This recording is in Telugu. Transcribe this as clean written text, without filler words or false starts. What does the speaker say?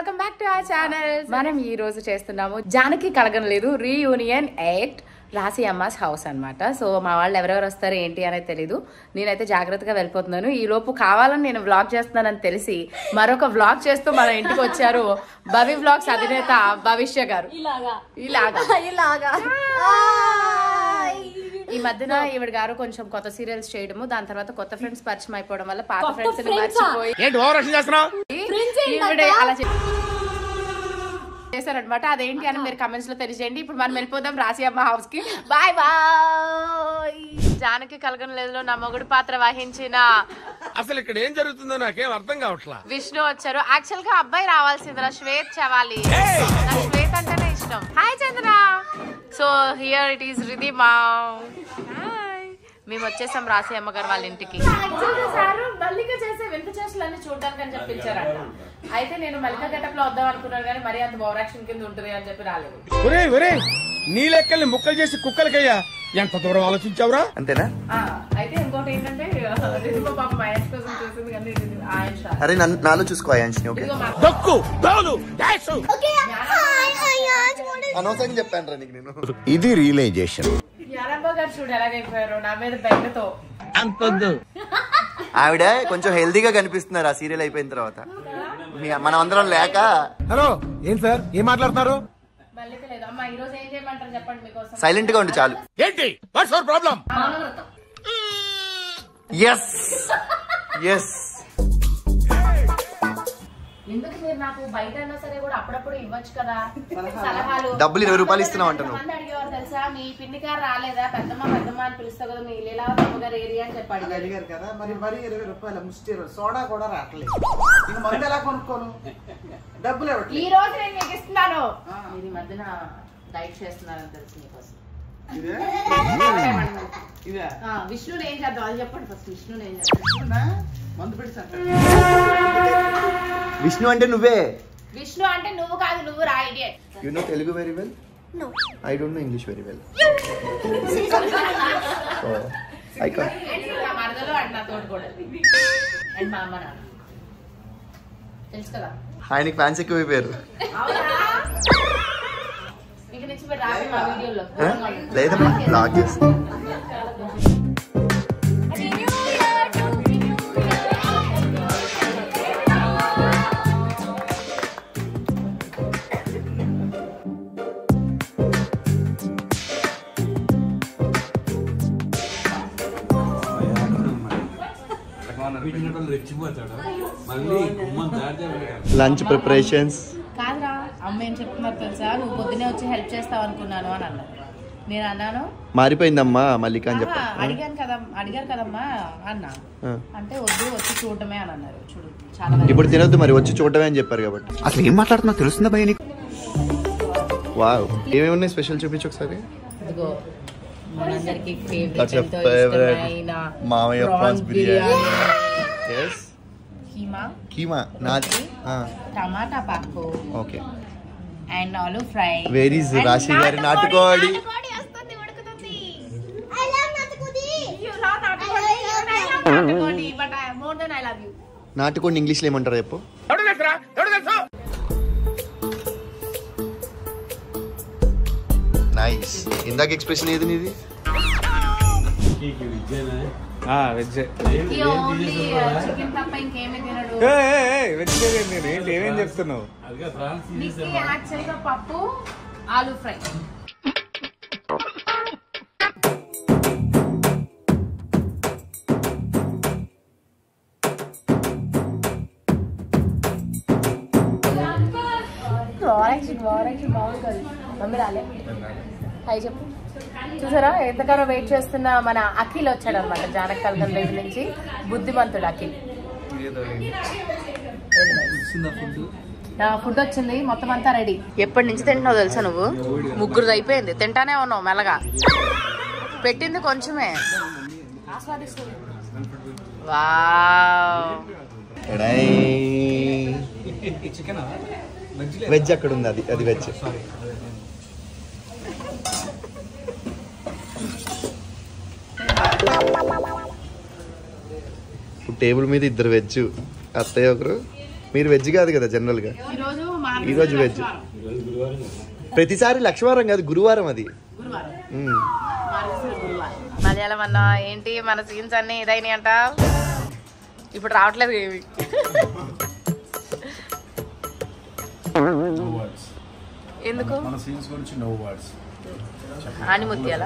Welcome back to our channel. మనం ఈ రోజు చేస్తున్నాము జానకి కలగనలేదు రీయూనియన్ 8 రాశి అమ్మాస్ హౌస్ అన్నమాట. సో మా వాళ్ళు ఎవరెవరు వస్తారు ఏంటి అనేది తెలీదు. నేనైతే జాగ్రత్తగా వెళ్ళిపోతున్నాను. ఈ లోపు కావాలని నేను వ్లాగ్ చేస్తున్నానని తెలిసి మరొక వ్లాగ్ చేస్తూ మన ఇంటికి వచ్చారు భవి వ్లాగ్స్ అధినేత భవిష్య గారు. ఈ మధ్యన ఈవిడ గారు కొంచెం కొత్త సీరియల్స్ చేయడము, దాని తర్వాత కొత్త ఫ్రెండ్స్ పరిచయం అయిపోవడం వల్ల పాత ఫ్రెండ్స్ మర్చిపోయి అలా చేశారనమాట. అదేంటి అని మీరు కమెంట్స్ లో తెలియజేయండి. ఇప్పుడు మనం వెళ్ళిపోదాం రాశి అమ్మ హౌస్ కి. Bye bye. జానకి కలగనలేదులో నా మొగుడు పాత్ర వహించిన అసలు ఇక్కడ ఏం జరుగుతుందో నాకేం అర్థం కావట్లా విష్ణు వచ్చారు. యాక్చువల్ గా అబ్బాయి రావాల్సిందిరా శ్వేత్ చవాలి. నాకు శ్వేత్ అంటేనే ఇష్టం. Hi Chandra. So here it is Ridhima. మేము వచ్చేసాం రాశి అమ్మగారు వాళ్ళ ఇంటికి. మల్లిక చేసే వింత చేష్టలన్నీ చూడడానికి అని చెప్పించారంట. అయితే నేను మల్లిక గెటప్ లో వద్దాం అనుకున్నాను కానీ మరి అంత ఓవరాక్షన్ కింద ఉంటుంది అని చెప్పి రాలేదు. నీ లెక్కల్ని ముక్కలు చేసి కుక్కలకయ్యా ఎంత దూరం ఆలోచించావురా అంతేనా. అయితే ఇంకోటి ఏంటంటే రిధిమా పాప మహేష్ కోసం చూసింది కానీ ఆయంష అరే నాలో చూసుకో ఆయంష్ని. అనవసరంగా చెప్పాను రా నీకు నేను. ఇది రియలైజేషన్. గారు చూడు ఎలాగైపోయారు నా మీద బెంగతో. ఆవిడ కొంచెం హెల్దీగా కనిపిస్తున్నారు ఆ సీరియల్ అయిపోయిన తర్వాత. మనం అందరం లేక. హలో ఏం సార్ ఏం మాట్లాడుతున్నారు? మల్లిక లేదు అమ్మా. ఈ రోజు ఏం చేయమంటారు చెప్పండి మీకోసం. సైలెంట్ గా ఉండి చాలు. ఏంటి what's your problem? Yes yes. ఎందుకు మీరు నాకు బయట అయినా సరే కూడా అప్పుడప్పుడు ఇవ్వచ్చు కదా సలహాలు. డబ్బులు 20 రూపాయలు ఇస్తున్నావు అంటున్నావు. అడిగేవారు తెలుసా, మీ పిన్ని గారు రాలేదా, పెద్దమ్మ అని పిలుస్తా కదా మీ లీలా గారు ఏరియా అని చెప్పాడు. అడిగారు కదా మరి 20 రూపాయల ముష్టి సోడా కూడా రావట్లేదు. ఇంక మందు ఎలా కొనుక్కోను? డబ్బులు ఈ రోజు నేను మీకు ఇస్తున్నాను. ఇది మధ్యన డైట్ చేస్తున్నారని తెలుసు మీకోసం. విష్ణుని ఏం చేద్దాం అది చెప్పండి ఫస్ట్. విష్ణుని ఏం చేద్దాం? మందు పెట్టి విష్ణు అంటే నువ్వే. విష్ణు అంటే నువ్వు కాదు, నువ్వు రా idiot. You know Telugu very well? No I don't know English very well. So I can. మరదలో అంటున్నా తోడు కూడా అండ్ మా అమ్మ నాన్న తెలుసు కదా. ఆయనకి ఫ్యాన్స్ ఎక్కువ అయిపోయారు. ఇక నుంచి మీరు రాసి మా వీడియోలో లేదమ్మా బ్లాగ్ చేస్తా. లంచ్ ప్రిపరేషన్స్ కాదురా. అమ్మ ఏం చెప్తున్నారు తెలుసా, నువ్వు పొద్దునే వచ్చి హెల్ప్ చేస్తావు అనుకున్నాను అని అన్నారు. నేను అన్నాను మారిపోయిందమ్మా మల్లిక అని చెప్పి అడిగారు కదమ్మా అన్నా. అంటే వద్దు వచ్చి చూడటమే అని అన్నారు. చూడు చాలా ఇప్పుడు తినొద్దు మరి వచ్చి చూడటమే అని చెప్పారు కాబట్టి. అసలు ఏం మాట్లాడుతున్నా తెలుస్తుందా భయ నీకు? వావ్ ఏమేమి ఉన్నాయి స్పెషల్ చూపించు ఒకసారి. ఇదిగో మనందరికి ఫేవరెట్ మామయ్య ప్రాన్స్ బిర్యానీ. yes కీమా నాది టమాటా పాకు. ఓకే అండ్ ఆలు ఫ్రై. వేర్ ఇస్ రాశి గారి నాటుకోడి? నాటుకోడి ఇంగ్లీష్ లో ఏమంటారు చెప్పు. నైస్. ఇందాక ఎక్స్ప్రెషన్ ఏది నీది? ఏమేం చెప్తున్నావు? పప్పు ఆలు ఫ్రై. మమ్మీ రాలే. హాయ్ చెప్పు. చూసారా ఎంతగానో వెయిట్ చేస్తున్న మన అఖిల్ వచ్చాడు అనమాట. జానకి కలగనలేదు నుంచి బుద్ధిమంతుడు అఖిల్. ఫుడ్ వచ్చింది మొత్తం అంతా రెడీ. ఎప్పటి నుంచి తింటున్నావు తెలుసా నువ్వు? ముగ్గురు అయిపోయింది. తింటానే ఉన్నావు మెల్లగా. పెట్టింది కొంచెమే. వావ్. వెజ్ అక్కడ ఉంది. అది వెజ్. టేబుల్ మీద 2 వెజ్, అత్తయ్య ఒకరు. మీరు వెజ్ కాదు కదా జనరల్ గా. ఈ రోజు ఈరోజు వెజ్. ప్రతిసారి లక్ష్మీవారం కాదు, గురువారం అది. మలయాళం అన్న ఏంటి మన సీన్స్ అన్ని ఇదైనాయి అంట, ఇప్పుడు రావట్లేదు ఏవి. ఎందుకు మన సీన్స్ గురించి నో వర్డ్స్. ఆనిముత్యాల